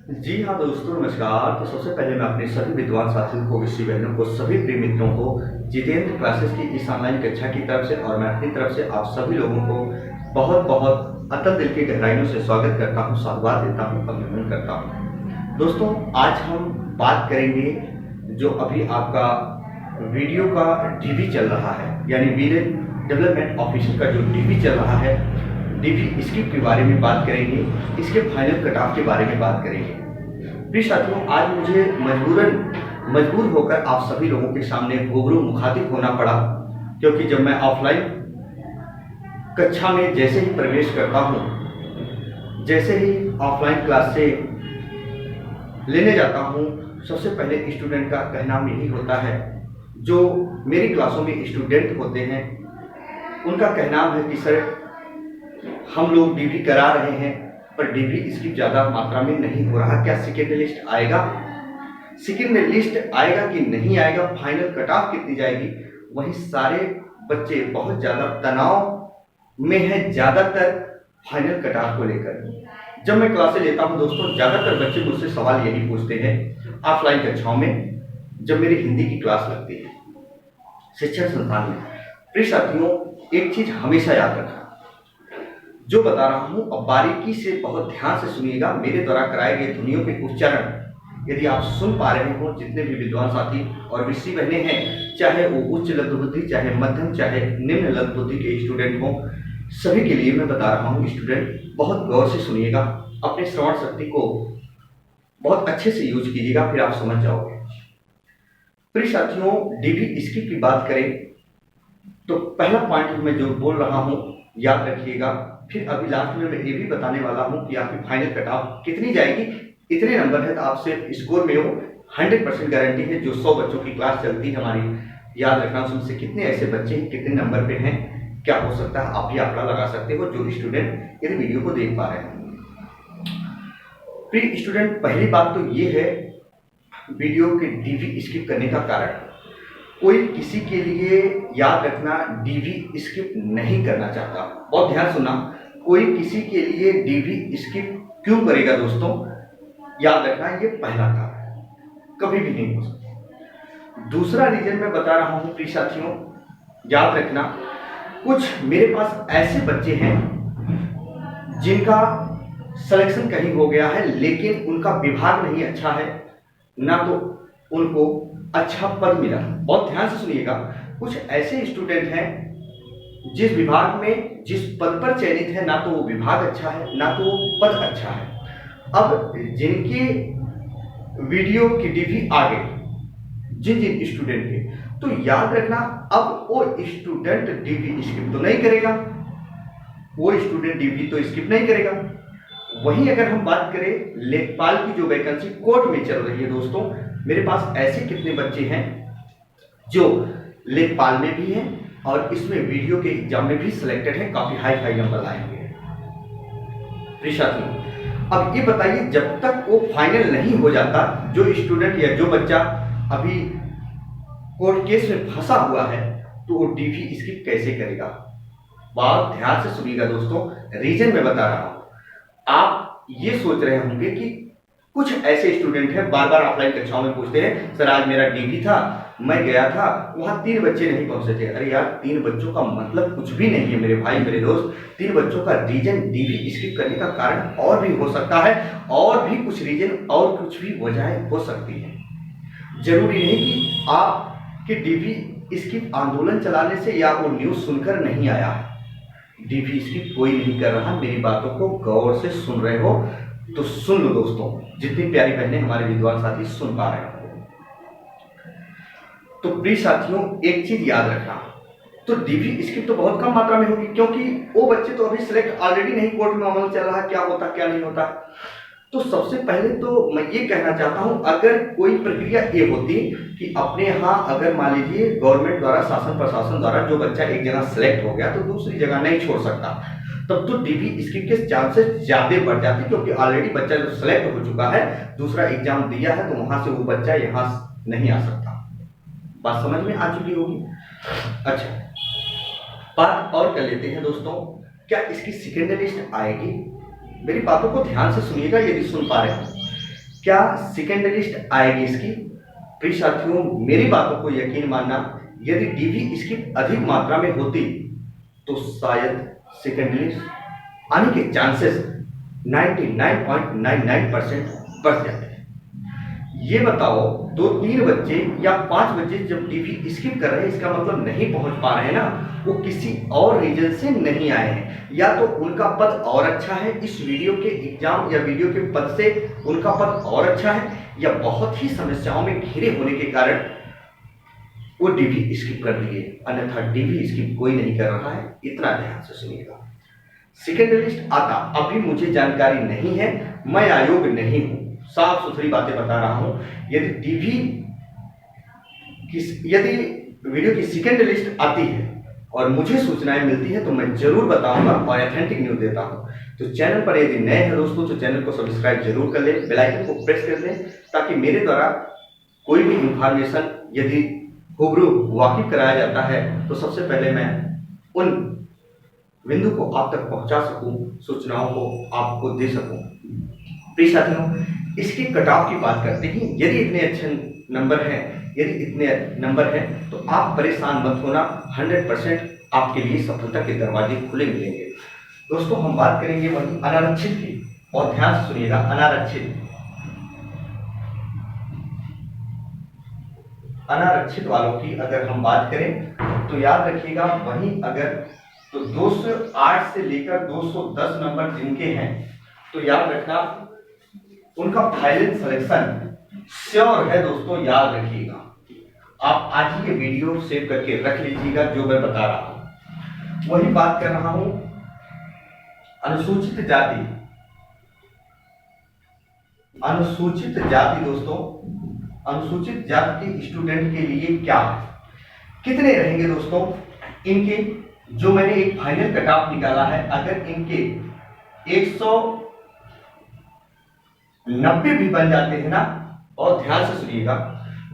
जी हाँ दोस्तों, नमस्कार। तो सबसे पहले मैं अपने सभी विद्वान साथियों को, विषय बहनों को, सभी प्रिय मित्रों को जितेंद्र क्लासेस की इस ऑनलाइन कक्षा की तरफ से और मैं अपनी तरफ से आप सभी लोगों को बहुत बहुत अतल दिल की गहराइयों से स्वागत करता हूँ, साधुवाद देता हूँ, अभिनंदन करता हूँ। दोस्तों, आज हम बात करेंगे जो अभी आपका वीडियो का डीवी चल रहा है, यानी विलेज डेवलपमेंट ऑफिसर का जो डीवी चल रहा है, डीवी स्किप के बारे में बात करेंगे, इसके फाइनल कट ऑफ के बारे में बात करेंगे। प्रिय साथियों, आज मुझे मजबूर होकर आप सभी लोगों के सामने रूबरू मुखातिब होना पड़ा, क्योंकि जब मैं ऑफलाइन कक्षा में जैसे ही प्रवेश करता हूँ, जैसे ही ऑफलाइन क्लास से लेने जाता हूँ, सबसे पहले स्टूडेंट का कहना यही होता है, जो मेरी क्लासों में स्टूडेंट होते हैं उनका कहना है कि सर, हम लोग डीवी करा रहे हैं पर डीवी इसकी ज़्यादा मात्रा में नहीं हो रहा, क्या सेकेंड लिस्ट आएगा? सेकेंड लिस्ट आएगा कि नहीं आएगा? फाइनल कट ऑफ कितनी जाएगी? वहीं सारे बच्चे बहुत ज़्यादा तनाव में हैं, ज़्यादातर फाइनल कट ऑफ को लेकर। जब मैं क्लासें लेता हूं दोस्तों, ज़्यादातर बच्चे मुझसे सवाल यही पूछते हैं ऑफलाइन कक्षाओं में, जब मेरी हिंदी की क्लास लगती है शिक्षण संस्थान में। प्रिय साथियों, एक चीज़ हमेशा याद रखना, जो बता रहा हूं अब बारीकी से बहुत ध्यान से सुनिएगा। मेरे द्वारा कराए गए ध्वनियों के उच्चारण यदि आप सुन पा रहे हो, जितने भी विद्वान साथी और विषय बहने हैं, चाहे वो उच्च लघु बुद्धि, चाहे मध्यम, चाहे निम्न लघु बुद्धि के स्टूडेंट हो, सभी के लिए मैं बता रहा हूँ स्टूडेंट, बहुत गौर से सुनिएगा, अपने श्रवण शक्ति को बहुत अच्छे से यूज कीजिएगा, फिर आप समझ जाओगे। प्रिय साथियों, डीवी स्किप की बात करें तो पहला पॉइंट मैं जो बोल रहा हूँ याद रखिएगा। फिर अभी लास्ट में मैं ये भी बताने वाला हूं कि आपकी फाइनल कट ऑफ कितनी जाएगी। इतने नंबर है तो आपसे स्कोर में हो 100% गारंटी है। जो 100 बच्चों की क्लास चलती है हमारी, याद रखना, उनसे कितने ऐसे बच्चे कितने नंबर पे हैं, क्या हो सकता है, आप भी आंकड़ा लगा सकते हो, जो स्टूडेंट यदि वीडियो को देख पा रहे हैं। प्रिय स्टूडेंट, पहली बात तो ये है वीडियो के डीवी स्किप करने का कारण। कोई किसी के लिए, याद रखना, डीवी स्किप नहीं करना चाहता। बहुत ध्यान सुनना, कोई किसी के लिए डीवी स्किप क्यों करेगा दोस्तों? याद रखना, ये पहला कारण कभी भी नहीं हो सकता। दूसरा रीजन मैं बता रहा हूं प्रिय साथियों, याद रखना, कुछ मेरे पास ऐसे बच्चे हैं जिनका सिलेक्शन कहीं हो गया है, लेकिन उनका विभाग नहीं अच्छा है, ना तो उनको अच्छा पद मिला। बहुत ध्यान से सुनिएगा, कुछ ऐसे स्टूडेंट हैं जिस विभाग में, जिस पद पर चयनित है, ना तो वो विभाग अच्छा है, ना तो वो पद अच्छा है। अब जिनके वीडियो की डीवी आ गई, जिन जिन स्टूडेंट के, तो याद रखना, अब वो स्टूडेंट डीवी स्किप तो नहीं करेगा, वो स्टूडेंट डीवी तो स्किप नहीं करेगा। वहीं अगर हम बात करें लेखपाल की जो वैकेंसी कोर्ट में चल रही है दोस्तों, मेरे पास ऐसे कितने बच्चे हैं जो लेखपाल में भी हैं और इसमें वीडियो के एग्जाम में भी सिलेक्टेड है, काफी हाई नंबर लाएंगे। अब ये बताइए, जब तक वो फाइनल नहीं हो जाता, जो स्टूडेंट या जो बच्चा अभी कोर्ट केस में फंसा हुआ है, तो वो डीवी स्किप कैसे करेगा? बहुत ध्यान से सुनिएगा दोस्तों, रीजन मैं बता रहा हूं। आप ये सोच रहे होंगे कि कुछ ऐसे स्टूडेंट हैं बार बार ऑफलाइन कक्षाओं में पूछते हैं, सर आज मेरा डीवी था, मैं गया था, वहां 3 बच्चे नहीं पहुंचे थे। अरे यार, 3 बच्चों का मतलब कुछ भी नहीं है मेरे भाई, मेरे दोस्त। 3 बच्चों का रीजन डीवी स्किप करने का कारण और भी हो सकता है, और भी कुछ रीजन और कुछ भी वजह हो सकती है। जरूरी नहीं कि आपके डीवी स्किप आंदोलन चलाने से या वो न्यूज सुनकर नहीं आया है। डीवी स्किप कोई नहीं कर रहा, मेरी बातों को गौर से सुन रहे हो तो सुन लो दोस्तों, जितनी प्यारी बहनें हमारे विद्वान साथी सुन पा रहे हो। तो प्रिय साथियों, एक चीज याद रखना, तो डीवी स्किप तो बहुत कम मात्रा में होगी, क्योंकि वो बच्चे तो अभी सिलेक्ट ऑलरेडी नहीं, कोर्ट में अमल चल रहा है, क्या होता क्या नहीं होता। तो सबसे पहले तो मैं ये कहना चाहता हूं, अगर कोई प्रक्रिया ये होती कि अपने यहाँ, अगर मान लीजिए गवर्नमेंट द्वारा, शासन प्रशासन द्वारा जो बच्चा एक जगह सिलेक्ट हो गया तो दूसरी जगह नहीं छोड़ सकता, तब तो डीवी स्किप के चांसेस ज्यादा बढ़ जाते, क्योंकि ऑलरेडी बच्चा जो सिलेक्ट हो चुका है, दूसरा एग्जाम दिया है, तो वहां से वो बच्चा यहाँ नहीं आ सकता। बात समझ में आ चुकी होगी। अच्छा, बात और कर लेते हैं दोस्तों, क्या इसकी सेकेंड लिस्ट आएगी? मेरी बातों को ध्यान से सुनिएगा यदि सुन पा रहे हैं। क्या सेकेंड लिस्ट आएगी इसकी? प्रिय साथियों, मेरी बातों को यकीन मानना, यदि डीवी इसकी अधिक मात्रा में होती तो शायद सेकेंड लिस्ट आने के चांसेस 99.99% बढ़ जाते हैं। ये बताओ, 2-3 बच्चे या 5 बच्चे जब डीवी स्किप कर रहे हैं, इसका मतलब नहीं पहुंच पा रहे हैं ना, वो किसी और रीजन से नहीं आए हैं, या तो उनका पद और अच्छा है, इस वीडियो के एग्जाम या वीडियो के पद से उनका पद और अच्छा है, या बहुत ही समस्याओं में घिरे होने के कारण वो डीवी स्किप कर दिए। अन्यथा डीवी स्किप कोई नहीं कर रहा है, इतना ध्यान से सुनिएगा। सेकेंड लिस्ट आता अभी मुझे जानकारी नहीं है, मैं आयोग नहीं हूं, साफ सुथरी बातें बता रहा हूं। यदि वीडियो की सेकेंड लिस्ट आती है और मुझे सूचनाएं मिलती है तो मैं जरूर बताऊंगा और ऑथेंटिक न्यूज देता हूं। तो चैनल पर यदि नए हैं दोस्तों तो चैनल को सब्सक्राइब जरूर कर लें, बेल आइकन को प्रेस कर दें, ताकि मेरे द्वारा कोई भी इंफॉर्मेशन यदि हुबरू वाकिफ कराया जाता है तो सबसे पहले मैं उन बिंदु को आप तक पहुंचा सकूं, सूचनाओं को आपको दे सकूं। प्रिय साथियों, इसकी कट-ऑफ की बात करते हैं। यदि इतने अच्छे नंबर हैं तो आप परेशान मत होना, 100% आपके लिए सफलता के दरवाजे खुले मिलेंगे। दोस्तों, हम बात करेंगे वही अनारक्षित की, और ध्यान से सुनिएगा। अनारक्षित वालों की अगर हम बात करें तो याद रखिएगा, वहीं अगर तो 208 से लेकर 210 नंबर जिनके हैं तो याद रखना उनका फाइनल सिलेक्शन श्योर है। दोस्तों याद रखिएगा, आप आज ही ये वीडियो सेव करके रख लीजिएगा जो मैं बता रहा हूं। वही बात कर रहा हूं अनुसूचित जाति दोस्तों, अनुसूचित जाति के स्टूडेंट के लिए क्या कितने रहेंगे दोस्तों इनके? जो मैंने एक फाइनल कट ऑफ निकाला है, अगर इनके 190 भी बन जाते हैं ना, और ध्यान से सुनिएगा,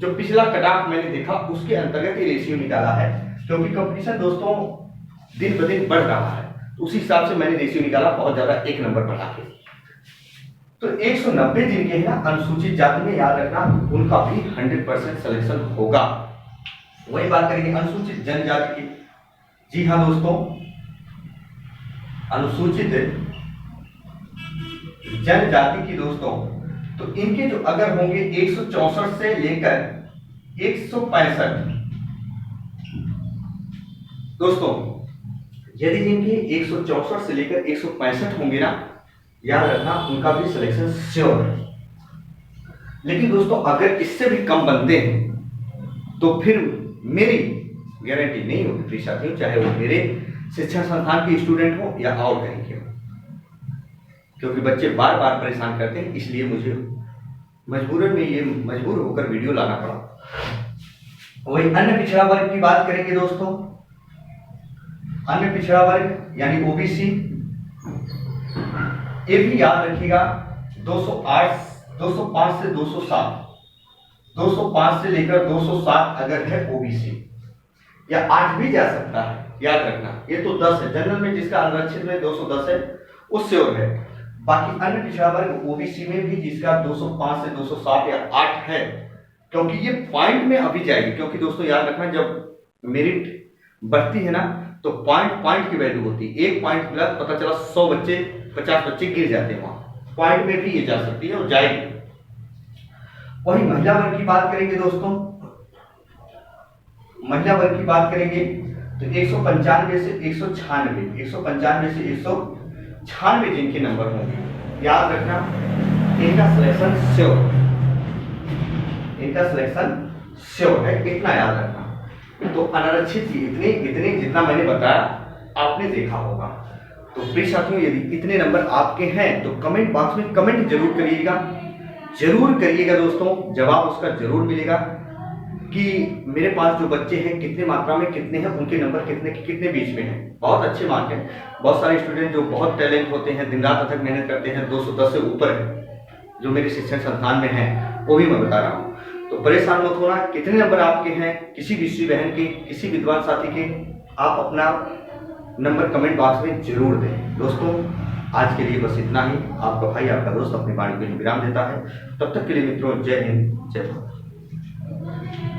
जो पिछला कट ऑफ मैंने देखा उसके अंतर्गत ये रेशियो निकाला है, क्योंकि कंपटीशन दोस्तों दिन ब दिन बढ़ रहा है, तो उसी हिसाब से मैंने रेशियो निकाला, बहुत ज्यादा एक नंबर बढ़ा के। तो 190 जिनके हैं ना अनुसूचित जाति में, याद रखना उनका भी 100% सिलेक्शन होगा। वही बात करेंगे अनुसूचित जनजाति की। जी हाँ दोस्तों, अनुसूचित जनजाति की दोस्तों, तो इनके जो अगर होंगे 164 से लेकर 165 दोस्तों, यदि जिनके 164 से लेकर 165 होंगे ना, याद रखना उनका भी सिलेक्शन श्योर है। लेकिन दोस्तों अगर इससे भी कम बनते हैं तो फिर मेरी गारंटी नहीं होगी प्रिय साथियों, चाहे वो मेरे शिक्षा संस्थान के स्टूडेंट हो या और कहीं के हो, क्योंकि बच्चे बार बार परेशान करते हैं, इसलिए मुझे मजबूर होकर वीडियो लाना पड़ा। वही अन्य पिछड़ा वर्ग की बात करेंगे दोस्तों। अन्य पिछड़ा वर्ग यानी ओबीसी, ये भी याद रखिएगा 205 से 205 से लेकर 207 अगर है ओबीसी, या 8 भी जा सकता है, याद रखना। ये तो 10 है, जनरल में जिसका आरक्षित में 210 है उससे और है। बाकी अन्य पिछड़ा वर्ग ओबीसी में भी जिसका 205 से 207 या 8 है, क्योंकि ये पॉइंट में अभी जाएगी, क्योंकि दोस्तों याद रखना जब मेरिट बढ़ती है ना तो पॉइंट की वैल्यू होती है। एक पॉइंट मिला पता चला 100 बच्चे 50 बच्चे गिर जाते हैं, वहां पॉइंट में भी ये जा सकती है और जाएगी। वही महिला वर्ग की बात करेंगे दोस्तों। महिला वर्ग की बात करेंगे तो 195 से 196 जिनके नंबर होंगे, याद रखना इनका सिलेक्शन श्योर है, इतना याद रखना। तो अनारक्षित की इतने जितना मैंने बताया आपने देखा होगा। तो प्रिय साथियों, यदि इतने नंबर आपके हैं तो कमेंट बॉक्स में कमेंट जरूर करिएगा दोस्तों, जवाब उसका जरूर मिलेगा कि मेरे पास जो बच्चे हैं कितने मात्रा में कितने हैं, उनके नंबर कितने बीच में हैं। बहुत अच्छे मार्क हैं, बहुत सारे स्टूडेंट जो बहुत टैलेंट होते हैं, दिन रात अथक मेहनत करते हैं, 210 से ऊपर है जो मेरे शिक्षण संस्थान में है, वो भी मैं बता रहा हूँ। तो परेशान मत होना, कितने नंबर आपके हैं, किसी विषय बहन के, किसी विद्वान साथी के, आप अपना नंबर कमेंट बॉक्स में जरूर दें। दोस्तों आज के लिए बस इतना ही। आपका भाई, आपका दोस्त अपनी वाणी को विराम देता है। तब तक के लिए मित्रों, जय हिंद, जय भारत।